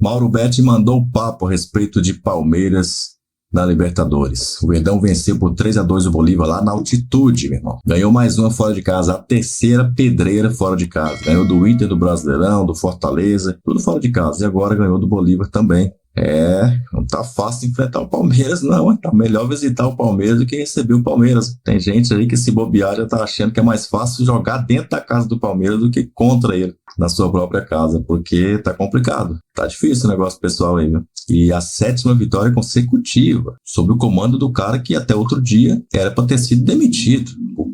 Mauro Betti mandou o papo a respeito de Palmeiras na Libertadores. O Verdão venceu por 3-2 o Bolívar lá na altitude, meu irmão. Ganhou mais uma fora de casa, a terceira pedreira fora de casa. Ganhou do Inter, do Brasileirão, do Fortaleza, tudo fora de casa. E agora ganhou do Bolívar também. Não tá fácil enfrentar o Palmeiras, não. Tá melhor visitar o Palmeiras do que receber o Palmeiras. Tem gente aí que se bobear já tá achando que é mais fácil jogar dentro da casa do Palmeiras do que contra ele, na sua própria casa, porque tá complicado. Tá difícil o negócio pessoal aí, viu? E a 7ª vitória consecutiva, sob o comando do cara que até outro dia era pra ter sido demitido,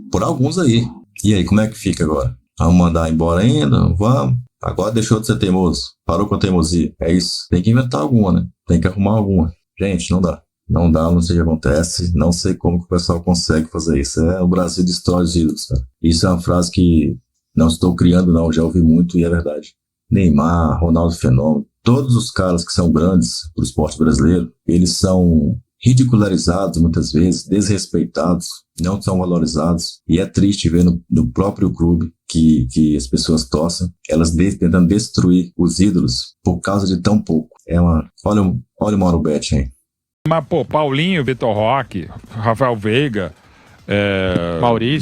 por alguns aí. E aí, como é que fica agora? Vamos mandar embora ainda? Vamos. Agora deixou de ser teimoso. Parou com a teimosia. É isso. Tem que inventar alguma, né? Tem que arrumar alguma. Gente, não dá. Não dá, não sei o que acontece. Não sei como que o pessoal consegue fazer isso. O Brasil destrói os ídolos, cara. Isso é uma frase que não estou criando, não. Já ouvi muito e é verdade. Neymar, Ronaldo Fenômeno, todos os caras que são grandes pro esporte brasileiro, eles são ridicularizados muitas vezes, desrespeitados, não são valorizados. E é triste ver no próprio clube que as pessoas torcem, elas tentando destruir os ídolos por causa de tão pouco. Olha o Mauro Betti aí. Mas, Paulinho, Vitor Roque, Rafael Veiga,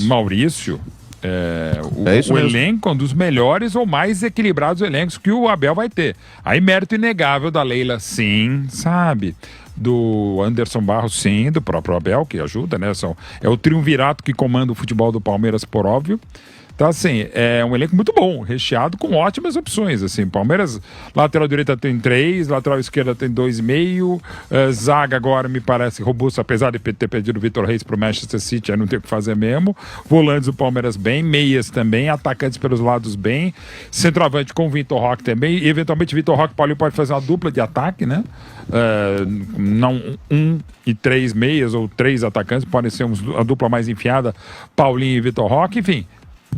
Maurício. O elenco é um dos melhores ou mais equilibrados elencos que o Abel vai ter. Aí mérito inegável da Leila, sim, sabe? Do Anderson Barros, sim, do próprio Abel, que ajuda, né? É o triunvirato que comanda o futebol do Palmeiras, por óbvio. Então, assim, é um elenco muito bom, recheado com ótimas opções, assim. Palmeiras, lateral direita tem 3, lateral esquerda tem 2,5, zaga agora me parece robusto, apesar de ter perdido o Vitor Reis pro Manchester City, aí não tem o que fazer mesmo. Volantes o Palmeiras bem, meias também, atacantes pelos lados bem, centroavante com o Vitor Roque também, e eventualmente Vitor Roque e Paulinho pode fazer uma dupla de ataque, né? Não 1 e 3 meias ou 3 atacantes, podem ser a dupla mais enfiada, Paulinho e Vitor Roque, enfim.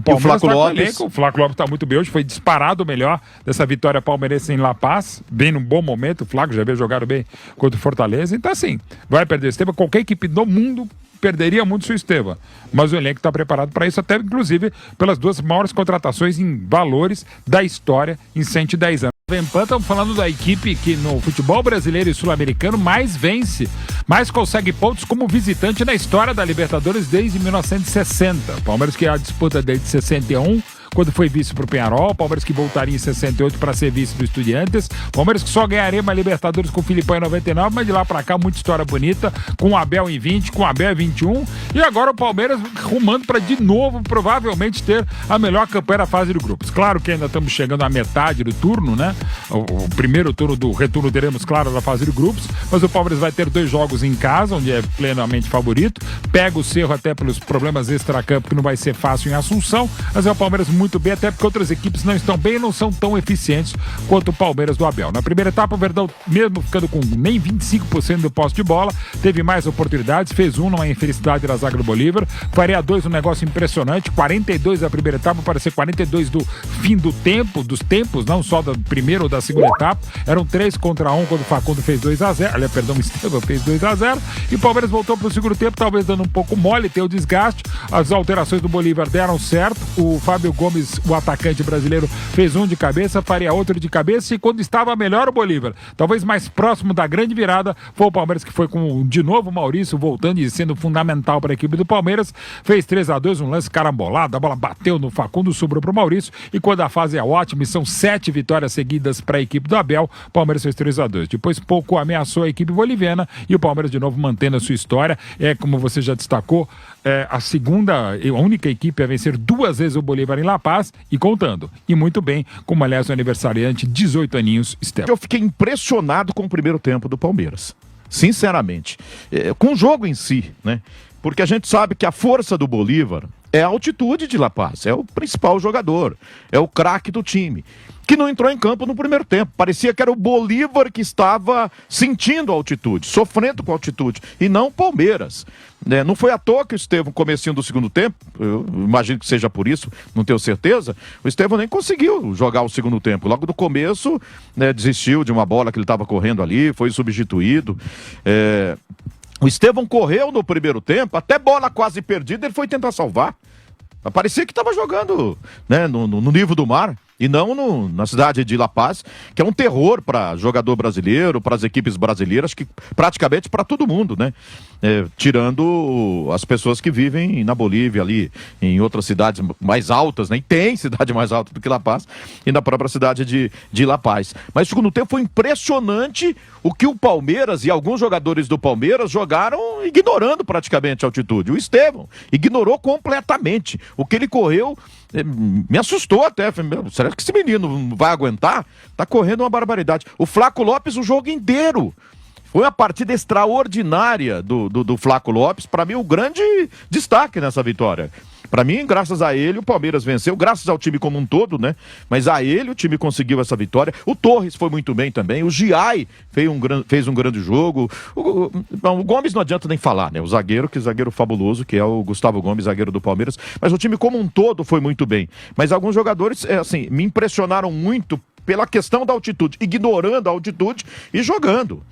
O Flaco Lopes. O Flaco Lopes está muito bem hoje, foi disparado o melhor dessa vitória palmeirense em La Paz, bem num bom momento. O Flaco já veio jogar bem contra o Fortaleza, então assim, vai perder o Estevam. Qualquer equipe do mundo perderia muito se o Estevam, mas o elenco está preparado para isso, até inclusive pelas 2 maiores contratações em valores da história em 110 anos. Estamos falando da equipe que no futebol brasileiro e sul-americano mais vence, mais consegue pontos como visitante na história da Libertadores desde 1960. Palmeiras que é a disputa desde 61, quando foi vice pro Peñarol, Palmeiras que voltaria em 68 para ser vice do Estudiantes, Palmeiras que só ganharia uma Libertadores com o Filipão em 99, mas de lá para cá muita história bonita, com o Abel em 20, com o Abel em 21, e agora o Palmeiras rumando para de novo provavelmente ter a melhor campanha da fase de grupos. Claro que ainda estamos chegando à metade do turno, né? O primeiro turno do retorno teremos, claro, da fase de grupos, mas o Palmeiras vai ter 2 jogos em casa, onde é plenamente favorito, pega o Cerro até pelos problemas extracampo, que não vai ser fácil em Assunção, mas é o Palmeiras muito bem, até porque outras equipes não estão bem e não são tão eficientes quanto o Palmeiras do Abel. Na primeira etapa, o Verdão, mesmo ficando com nem 25% do posse de bola, teve mais oportunidades, fez numa infelicidade da zaga do Bolívar, faria 2, um negócio impressionante, 42 da primeira etapa, parecia 42 do fim do tempo, dos tempos, não só da primeira ou da segunda etapa, eram 3-1 quando o Facundo fez 2-0, aliás, perdão, o Estevam fez 2-0, e o Palmeiras voltou para o segundo tempo, talvez dando um pouco mole, ter o desgaste, as alterações do Bolívar deram certo, o Fábio Gomes, o atacante brasileiro, fez um de cabeça, faria outro de cabeça, e quando estava melhor o Bolívar, talvez mais próximo da grande virada, foi o Palmeiras que foi com, de novo, o Maurício voltando e sendo fundamental para a equipe do Palmeiras, fez 3-2, um lance carambolado, a bola bateu no Facundo, sobrou para o Maurício, e quando a fase é ótima, e são 7 vitórias seguidas para a equipe do Abel, o Palmeiras fez 3-2. Depois pouco ameaçou a equipe boliviana, e o Palmeiras de novo mantendo a sua história, como você já destacou, a segunda, a única equipe a vencer 2 vezes o Bolívar em La Paz e contando. E muito bem, como aliás o aniversariante, 18 aninhos, Estevam. Eu fiquei impressionado com o primeiro tempo do Palmeiras. Sinceramente. Com o jogo em si, né? Porque a gente sabe que a força do Bolívar é a altitude de La Paz. É o principal jogador. É o craque do time. Que não entrou em campo no primeiro tempo. Parecia que era o Bolívar que estava sentindo a altitude, sofrendo com a altitude, e não o Palmeiras. Não foi à toa que o Estevam, comecinho do segundo tempo, eu imagino que seja por isso, não tenho certeza, o Estevam nem conseguiu jogar o segundo tempo. Logo no começo, desistiu de uma bola que ele estava correndo ali, foi substituído. O Estevam correu no primeiro tempo, até bola quase perdida, ele foi tentar salvar. Parecia que estava jogando no nível do mar. E não na cidade de La Paz, que é um terror para jogador brasileiro, para as equipes brasileiras, que praticamente para todo mundo, né? Tirando as pessoas que vivem na Bolívia ali, em outras cidades mais altas, né? E tem cidade mais alta do que La Paz, e na própria cidade de La Paz. Mas o segundo tempo foi impressionante o que o Palmeiras e alguns jogadores do Palmeiras jogaram ignorando praticamente a altitude. O Estevão ignorou completamente. O que ele correu me assustou até. Falei, meu, será que esse menino vai aguentar? Tá correndo uma barbaridade. O Flaco Lopes o jogo inteiro. Foi uma partida extraordinária do Flaco Lopes. Para mim, o grande destaque nessa vitória. Para mim, graças a ele, o Palmeiras venceu, graças ao time como um todo, né? Mas a ele, o time conseguiu essa vitória. O Torres foi muito bem também. O Giai fez um grande jogo. O Gomes não adianta nem falar, né? O zagueiro fabuloso, que é o Gustavo Gomes, zagueiro do Palmeiras. Mas o time como um todo foi muito bem. Mas alguns jogadores, me impressionaram muito pela questão da altitude, ignorando a altitude e jogando.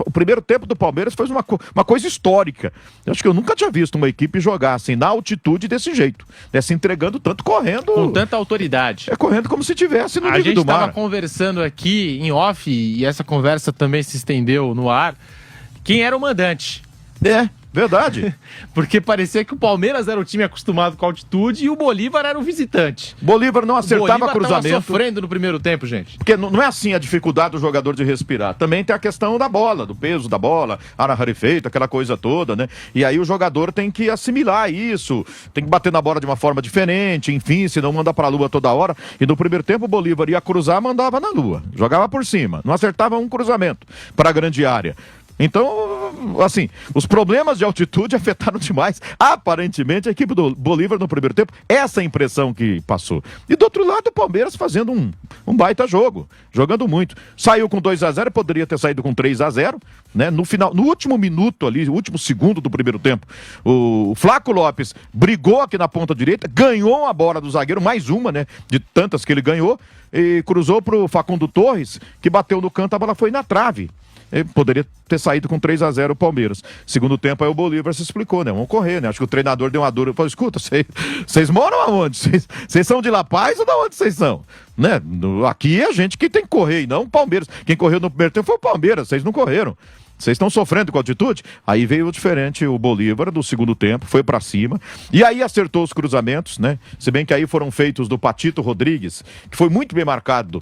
O primeiro tempo do Palmeiras foi uma coisa histórica. Eu acho que eu nunca tinha visto uma equipe jogar assim, na altitude desse jeito. Né? Se entregando tanto, correndo. Com tanta autoridade. Correndo como se estivesse no nível do mar. A gente estava conversando aqui em off, e essa conversa também se estendeu no ar. Quem era o mandante? Verdade. Porque parecia que o Palmeiras era o time acostumado com a altitude e o Bolívar era o visitante. Bolívar não acertava cruzamento. O Bolívar estava sofrendo no primeiro tempo, gente. Porque não é assim a dificuldade do jogador de respirar. Também tem a questão da bola, do peso da bola, área rarefeita, aquela coisa toda, né? E aí o jogador tem que assimilar isso, tem que bater na bola de uma forma diferente, enfim, senão manda pra lua toda hora. E no primeiro tempo o Bolívar ia cruzar, mandava na lua. Jogava por cima, não acertava um cruzamento para a grande área. Então, assim, os problemas de altitude afetaram demais, aparentemente, a equipe do Bolívar no primeiro tempo. Essa impressão que passou. E do outro lado, o Palmeiras fazendo um baita jogo, jogando muito. Saiu com 2-0, poderia ter saído com 3-0, né? No final, no último minuto ali, no último segundo do primeiro tempo, o Flaco Lopes brigou aqui na ponta direita, ganhou a bola do zagueiro, mais uma, né? De tantas que ele ganhou, e cruzou pro Facundo Torres, que bateu no canto, a bola foi na trave. Ele poderia ter saído com 3-0 o Palmeiras. Segundo tempo, aí o Bolívar se explicou, né? Vamos correr, né? Acho que o treinador deu uma dura. Falou, escuta, vocês moram aonde? Vocês são de La Paz ou de onde vocês são? Né? Aqui é a gente que tem que correr, e não o Palmeiras. Quem correu no primeiro tempo foi o Palmeiras, vocês não correram. Vocês estão sofrendo com a altitude? Aí veio diferente o Bolívar do segundo tempo, foi pra cima. E aí acertou os cruzamentos, né? Se bem que aí foram feitos do Patito Rodrigues, que foi muito bem marcado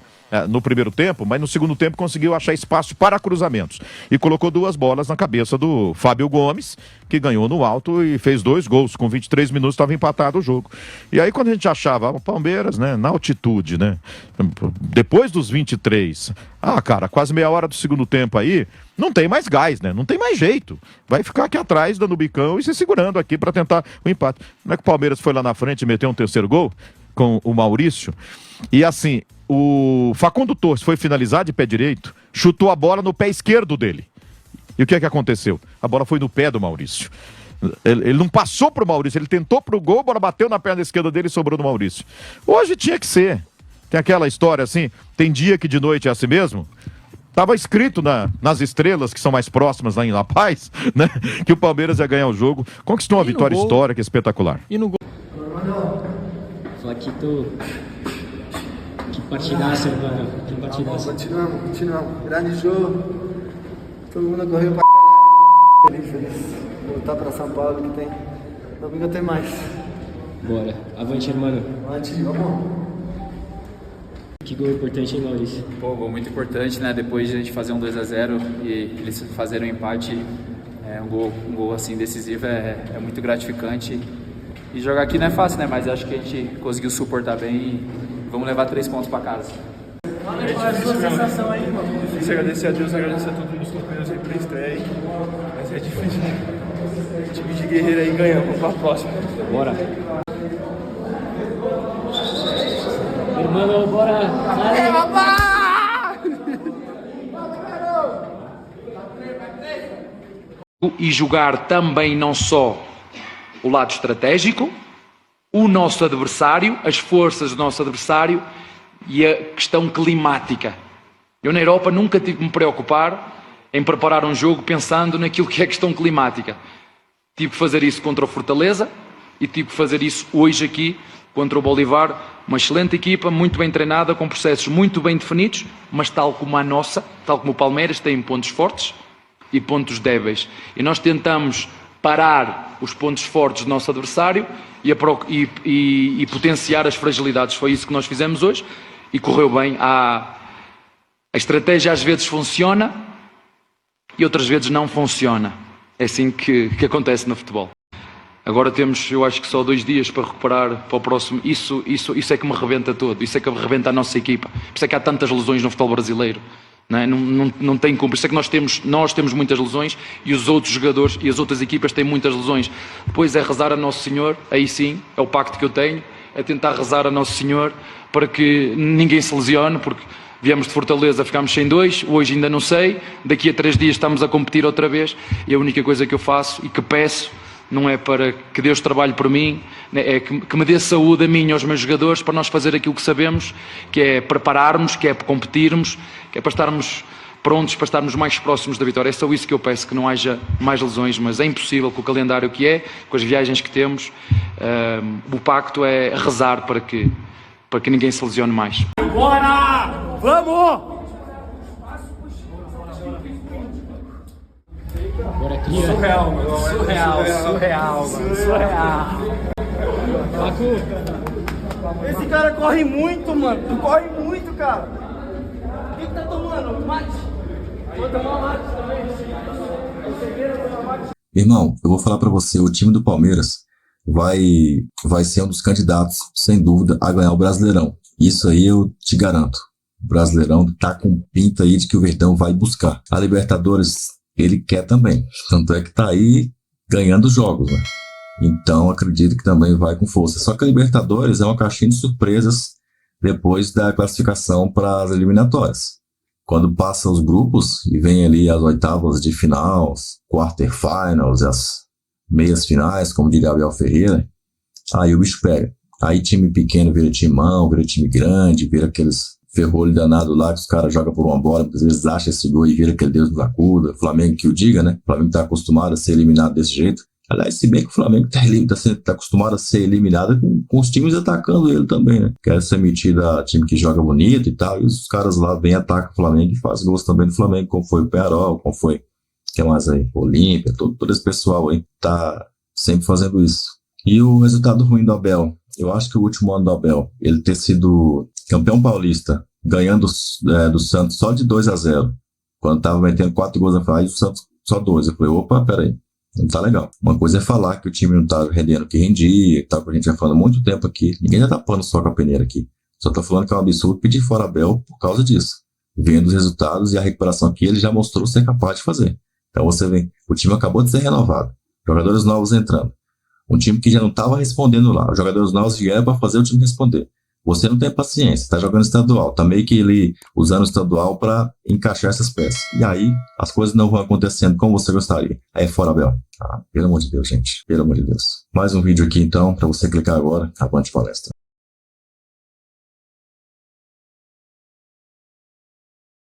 no primeiro tempo, mas no segundo tempo conseguiu achar espaço para cruzamentos. E colocou duas bolas na cabeça do Fábio Gomes, que ganhou no alto e fez 2 gols. Com 23 minutos estava empatado o jogo. E aí quando a gente achava o Palmeiras, né, na altitude, né? Depois dos 23, cara, quase meia hora do segundo tempo aí, não tem mais gás, né? Não tem mais jeito. Vai ficar aqui atrás, dando bicão e se segurando aqui para tentar o empate. Não é que o Palmeiras foi lá na frente e meteu um terceiro gol com o Maurício? E assim, o Facundo Torres foi finalizar de pé direito, chutou a bola no pé esquerdo dele. E o que é que aconteceu? A bola foi no pé do Maurício. Ele não passou pro Maurício, ele tentou pro gol, a bola bateu na perna esquerda dele e sobrou no Maurício. Hoje tinha que ser. Tem aquela história assim, tem dia que de noite é assim mesmo? Estava escrito nas estrelas, que são mais próximas lá em La Paz, né? Que o Palmeiras ia ganhar o jogo. Conquistou uma vitória histórica espetacular. E no gol? Flaquito, que partidaça, mano. Que partidaça. Continuamos. Grande jogo. Todo mundo correu pra caralho. Feliz. Voltar pra São Paulo que tem. Domingo tem mais. Bora. Avante, mano. Avante, vamos. Que gol importante, hein, Maurício? Pô, gol muito importante, né? Depois de a gente fazer um 2-0 e eles fazerem um empate, um gol assim decisivo é muito gratificante. E jogar aqui não é fácil, né? Mas acho que a gente conseguiu suportar bem e vamos levar 3 pontos pra casa. Qual é a sua sensação aí, mano? Difícil agradecer a Deus, agradecer a todos os companheiros aí pela estreia. Mas é difícil, né? Time de guerreiro aí ganhamos pra próxima. Bora. Irmão, bora! E jogar também não só o lado estratégico, o nosso adversário, as forças do nosso adversário e a questão climática. Eu na Europa nunca tive que me preocupar em preparar um jogo pensando naquilo que é a questão climática. Tive que fazer isso contra o Fortaleza e tive que fazer isso hoje aqui contra o Bolívar, Uma excelente equipa, muito bem treinada, com processos muito bem definidos, mas tal como a nossa, tal como o Palmeiras, tem pontos fortes e pontos débeis. E nós tentamos parar os pontos fortes do nosso adversário e potenciar as fragilidades. Foi isso que nós fizemos hoje e correu bem. A estratégia às vezes funciona e outras vezes não funciona. É assim que acontece no futebol. Agora temos, eu acho que só 2 dias para recuperar para o próximo. Isso é que me rebenta todo. Isso é que me rebenta a nossa equipa. Por isso é que há tantas lesões no futebol brasileiro. Não é? Não tem como. Por isso é que nós temos muitas lesões e os outros jogadores e as outras equipas têm muitas lesões. Depois é rezar a Nosso Senhor, aí sim, é o pacto que eu tenho, é tentar rezar a Nosso Senhor para que ninguém se lesione, porque viemos de Fortaleza, ficámos sem 2, hoje ainda não sei, daqui a 3 dias estamos a competir outra vez e a única coisa que eu faço e que peço não é para que Deus trabalhe por mim, é que me dê saúde a mim e aos meus jogadores para nós fazer aquilo que sabemos, que é prepararmos, que é competirmos, que é para estarmos prontos, para estarmos mais próximos da vitória. É só isso que eu peço, que não haja mais lesões, mas é impossível com o calendário que é, com as viagens que temos. O pacto é rezar para que ninguém se lesione mais. Bora! Vamos! Bora, cria. Surreal, mano. Surreal. Esse cara corre muito, mano. Tu corre muito, cara. O que tá tomando? Mate? Vou tomar mate também. Irmão, eu vou falar pra você, o time do Palmeiras vai ser um dos candidatos, sem dúvida, a ganhar o Brasileirão. Isso aí eu te garanto. O Brasileirão tá com pinta aí de que o Verdão vai buscar. A Libertadores, ele quer também. Tanto é que tá aí ganhando jogos, né? Então acredito que também vai com força. Só que a Libertadores é uma caixinha de surpresas depois da classificação para as eliminatórias. Quando passa os grupos e vem ali as oitavas de final, quarterfinals, as meias finais, como diria Abel Ferreira, aí o bicho pega. Aí time pequeno vira timão, vira time grande, vira aqueles ferrolho danado lá que os caras jogam por uma bola, muitas vezes acha esse gol e vira aquele Deus nos acuda. Flamengo que o diga, né? O Flamengo tá acostumado a ser eliminado desse jeito. Aliás, se bem que o Flamengo tá acostumado a ser eliminado com os times atacando ele também, né? Quer ser metido a time que joga bonito e tal, e os caras lá vêm, atacam o Flamengo e fazem gols também do Flamengo, como foi o Pearol, como foi, que mais aí? Olímpia, todo esse pessoal aí tá sempre fazendo isso. E o resultado ruim do Abel, eu acho que o último ano do Abel, ele ter sido campeão paulista, ganhando do Santos só de 2-0, quando tava metendo 4 gols na final, e o Santos só 2. Eu falei, opa, peraí, não tá legal. Uma coisa é falar que o time não tá rendendo o que rendia e tal, que a gente já falando há muito tempo aqui. Ninguém já tá pondo só com a peneira aqui. Só tá falando que é um absurdo pedir fora Abel por causa disso. Vendo os resultados e a recuperação que ele já mostrou ser capaz de fazer. Então você vê, o time acabou de ser renovado. Jogadores novos entrando. Um time que já não estava respondendo lá. Os jogadores novos vieram para fazer o time responder. Você não tem paciência, está jogando estadual, tá meio que ele usando o estadual para encaixar essas peças. E aí, as coisas não vão acontecendo como você gostaria. Aí fora, Abel. Pelo amor de Deus, gente. Pelo amor de Deus. Mais um vídeo aqui, então, para você clicar agora. Avante palestra.